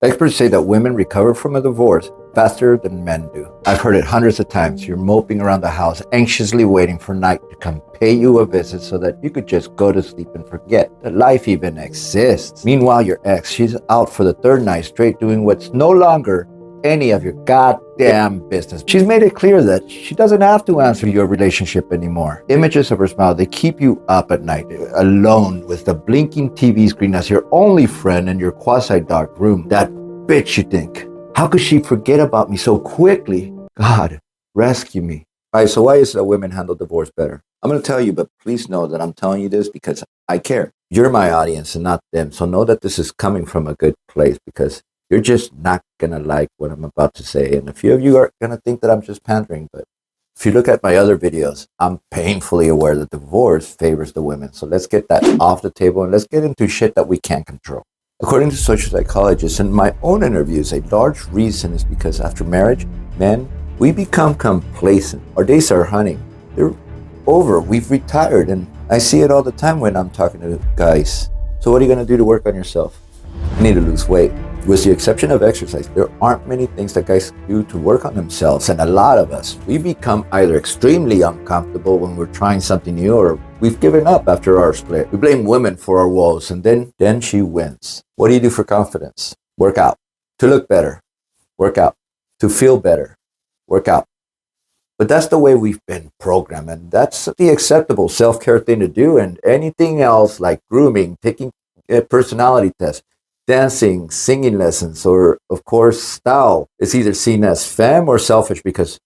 Experts say that women recover from a divorce faster than men do. I've heard it hundreds of times. You're moping around the house, anxiously waiting for night to come pay you a visit so that you could just go to sleep and forget that life even exists. Meanwhile, your ex, she's out for the third night straight doing what's no longer any of your goddamn business. She's made it clear that she doesn't have to answer your relationship anymore. Images of her smile, they keep you up at night, alone with the blinking TV screen as your only friend in your quasi-dark room. That bitch, you think. How could she forget about me so quickly? God, rescue me. All right, so why is it that women handle divorce better? I'm going to tell you, but please know that I'm telling you this because I care. You're my audience and not them, so know that this is coming from a good place because you're just not going to like what I'm about to say. And a few of you are going to think that I'm just pandering. But if you look at my other videos, I'm painfully aware that divorce favors the women. So let's get that off the table and let's get into shit that we can't control. According to social psychologists and my own interviews, a large reason is because after marriage, men, we become complacent. Our days are hunting. They're over. We've retired. And I see it all the time when I'm talking to guys. So what are you going to do to work on yourself? You need to lose weight. With the exception of exercise, there aren't many things that guys do to work on themselves. And a lot of us, we become either extremely uncomfortable when we're trying something new or we've given up after our split. We blame women for our woes and then she wins. What do you do for confidence? Work out. To look better, work out. To feel better, work out. But that's the way we've been programmed, and that's the acceptable self-care thing to do. And anything else like grooming, taking a personality tests, dancing, singing lessons, or of course style is either seen as femme or selfish because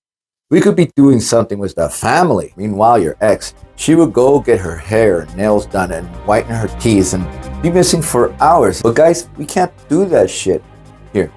we could be doing something with the family. Meanwhile, your ex, she would go get her hair and nails done and whiten her teeth and be missing for hours. But guys, we can't do that shit. Here,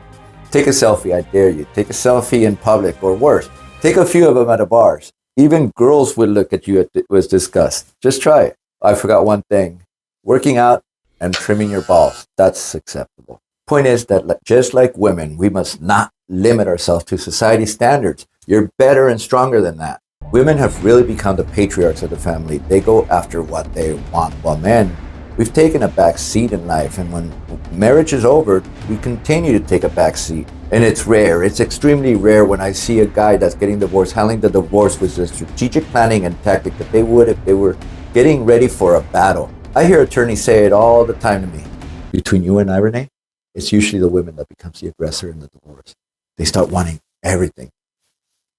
take a selfie, I dare you. Take a selfie in public or worse, take a few of them at the bars. Even girls would look at you with disgust. Just try it. I forgot one thing. Working out and trimming your balls, that's acceptable. Point is that just like women, we must not limit ourselves to society's standards. You're better and stronger than that. Women have really become the patriarchs of the family. They go after what they want, while men, we've taken a back seat in life, and when marriage is over, we continue to take a back seat. And it's rare, it's extremely rare when I see a guy that's getting divorced, handling the divorce with the strategic planning and tactic that they would if they were getting ready for a battle. I hear attorneys say it all the time to me. Between you and I, Renee, it's usually the women that becomes the aggressor in the divorce. They start wanting everything.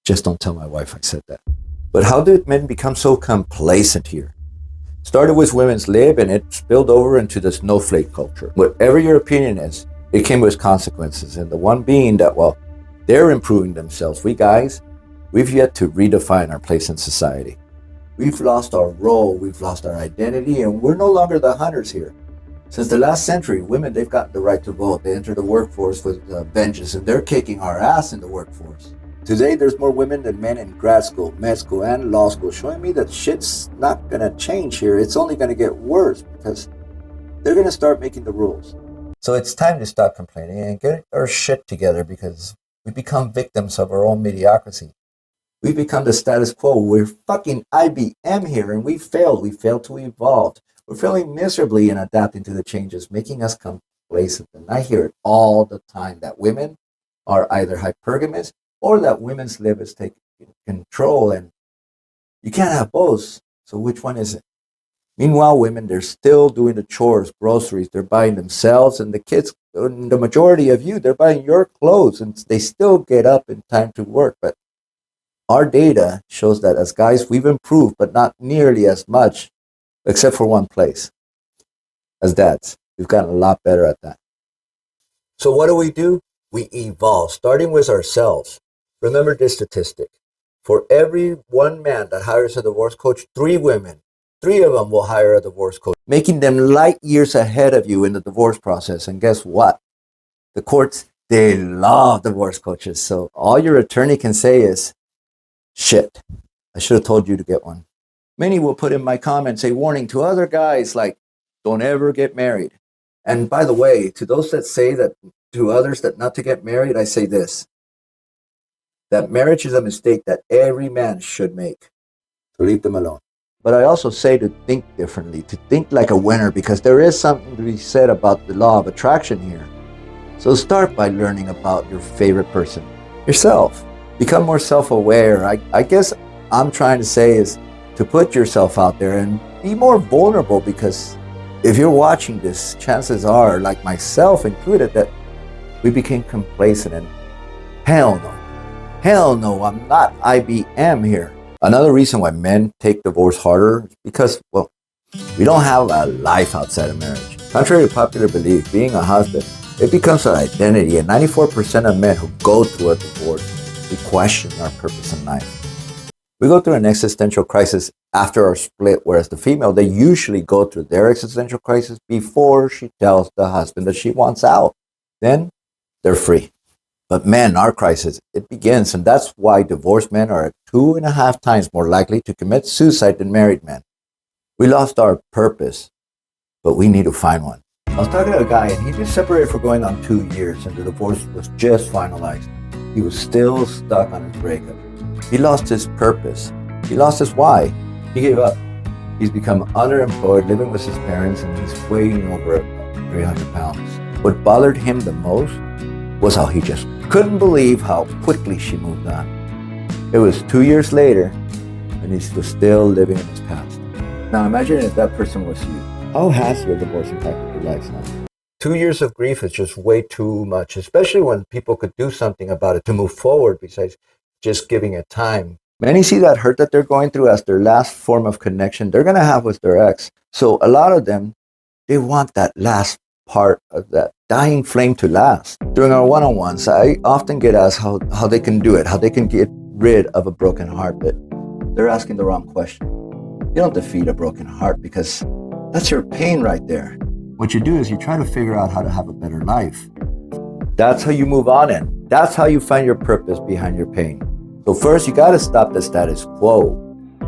Just don't tell my wife I said that. But how did men become so complacent here? Started with women's lib and it spilled over into the snowflake culture. Whatever your opinion is, it came with consequences. And the one being that, well, they're improving themselves. We guys, we've yet to redefine our place in society. We've lost our role, we've lost our identity, and we're no longer the hunters here. Since the last century, women, they've got the right to vote. They enter the workforce with vengeance, and they're kicking our ass in the workforce. Today, there's more women than men in grad school, med school, and law school, showing me that shit's not gonna change here. It's only gonna get worse because they're gonna start making the rules. So it's time to stop complaining and get our shit together because we become victims of our own mediocrity. We've become the status quo. We're fucking IBM here, and we failed. We failed to evolve. We're failing miserably in adapting to the changes, making us complacent. And I hear it all the time that women are either hypergamous or that women's lib is taking control, and you can't have both. So which one is it? Meanwhile, women, they're still doing the chores, groceries, they're buying themselves, and the kids, the majority of you, they're buying your clothes, and they still get up in time to work. But our data shows that as guys, we've improved, but not nearly as much, except for one place. As dads, we've gotten a lot better at that. So what do? We evolve, starting with ourselves. Remember this statistic. For every one man that hires a divorce coach, 3 women, 3 of them will hire a divorce coach, making them light years ahead of you in the divorce process. And guess what? The courts, they love divorce coaches. So all your attorney can say is, shit, I should have told you to get one. Many will put in my comments a warning to other guys like, don't ever get married. And by the way, to those that say that, to others that not to get married, I say this, that marriage is a mistake that every man should make. So leave them alone. But I also say to think differently, to think like a winner, because there is something to be said about the law of attraction here. So start by learning about your favorite person, yourself. Become more self-aware. I guess I'm trying to say is to put yourself out there and be more vulnerable, because if you're watching this, chances are, like myself included, that we became complacent and hell no. Hell no, I'm not IBM here. Another reason why men take divorce harder is because, well, we don't have a life outside of marriage. Contrary to popular belief, being a husband, it becomes our identity, and 94% of men who go through a divorce, we question our purpose in life. We go through an existential crisis after our split, whereas the female, they usually go through their existential crisis before she tells the husband that she wants out. Then they're free. But men, our crisis, it begins, and that's why divorced men are 2.5 times more likely to commit suicide than married men. We lost our purpose, but we need to find one. I was talking to a guy, and he just separated for going on 2 years, and the divorce was just finalized. He was still stuck on his breakup. He lost his purpose. He lost his why. He gave up. He's become underemployed, living with his parents, and he's weighing over 300 pounds. What bothered him the most was how he just couldn't believe how quickly she moved on. It was 2 years later, and he was still living in his past. Now imagine if that person was you. How has your divorce impacted your life now? 2 years of grief is just way too much, especially when people could do something about it to move forward besides just giving it time. Many see that hurt that they're going through as their last form of connection they're going to have with their ex. So a lot of them, they want that last part of that dying flame to last. During our one-on-ones, I often get asked how they can do it, how they can get rid of a broken heart, but they're asking the wrong question. You don't defeat a broken heart, because that's your pain right there. What you do is you try to figure out how to have a better life. That's how you move on, and that's how you find your purpose behind your pain. So first, you got to stop the status quo.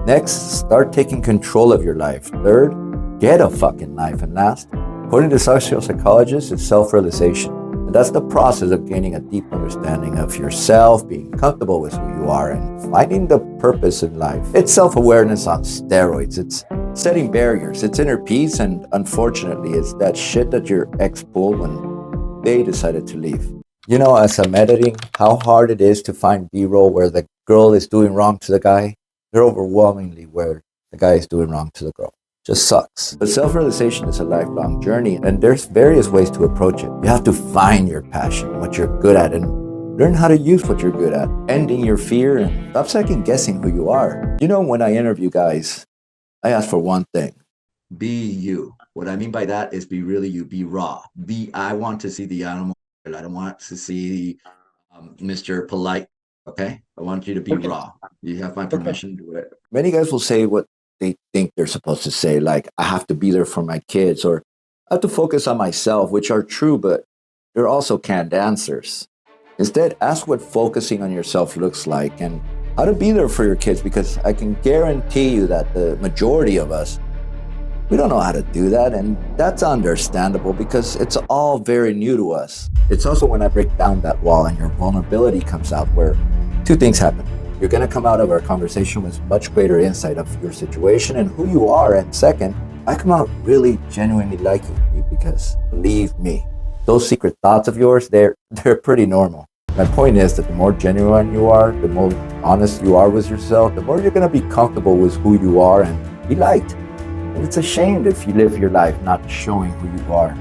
Next, start taking control of your life. Third, get a fucking life. And last, according to social psychologists, it's self-realization. And that's the process of gaining a deep understanding of yourself, being comfortable with who you are, and finding the purpose in life. It's self-awareness on steroids. It's setting barriers. It's inner peace, and unfortunately, it's that shit that your ex pulled when they decided to leave. You know, as I'm editing, how hard it is to find B-roll where the girl is doing wrong to the guy. They're overwhelmingly where the guy is doing wrong to the girl. Just sucks. But self-realization is a lifelong journey, and there's various ways to approach it. You have to find your passion, what you're good at, and learn how to use what you're good at. Ending your fear and stop second guessing who you are. You know, when I interview guys, I ask for one thing. Be you. What I mean by that is be really you, be raw. I want to see the animal. I don't want to see Mr. Polite. Okay? I want you to be raw. You have my permission to do it. Many guys will say what they think they're supposed to say, like, I have to be there for my kids, or I have to focus on myself, which are true, but they're also canned answers. Instead, ask what focusing on yourself looks like and how to be there for your kids, because I can guarantee you that the majority of us, we don't know how to do that, and that's understandable because it's all very new to us. It's also when I break down that wall and your vulnerability comes out, where two things happen. You're going to come out of our conversation with much greater insight of your situation and who you are. And second, I come out really genuinely liking you, because believe me, those secret thoughts of yours, they're pretty normal. My point is that the more genuine you are, the more honest you are with yourself, the more you're going to be comfortable with who you are and be liked. And it's a shame if you live your life not showing who you are,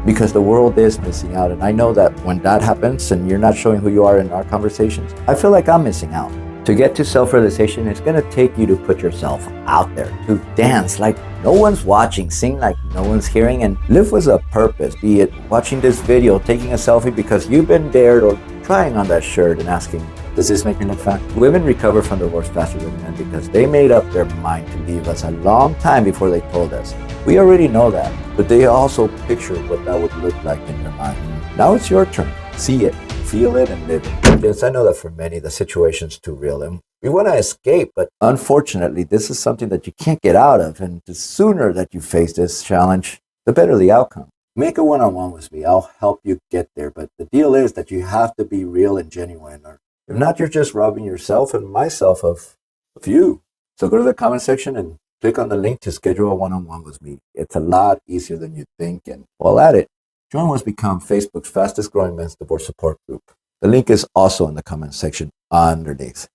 because the world is missing out. And I know that when that happens and you're not showing who you are in our conversations, I feel like I'm missing out. To get to self-realization, it's going to take you to put yourself out there, to dance like no one's watching, sing like no one's hearing, and live with a purpose, be it watching this video, taking a selfie because you've been dared, or trying on that shirt and asking, does this make me look fat? Women recover from divorce faster than men because they made up their mind to leave us a long time before they told us. We already know that, but they also pictured what that would look like in their mind. Now it's your turn. See it, feel it, and live it. Yes, I know that for many, the situation's too real and we want to escape, but unfortunately, this is something that you can't get out of, and the sooner that you face this challenge, the better the outcome. Make a one-on-one with me. I'll help you get there, but the deal is that you have to be real and genuine, or if not, you're just robbing yourself and myself of you. So go to the comment section and click on the link to schedule a one-on-one with me. It's a lot easier than you think, and while at it, Join what's become Facebook's fastest growing men's divorce support group. The link is also in the comment section underneath.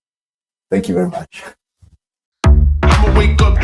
Thank you very much. I'ma wake up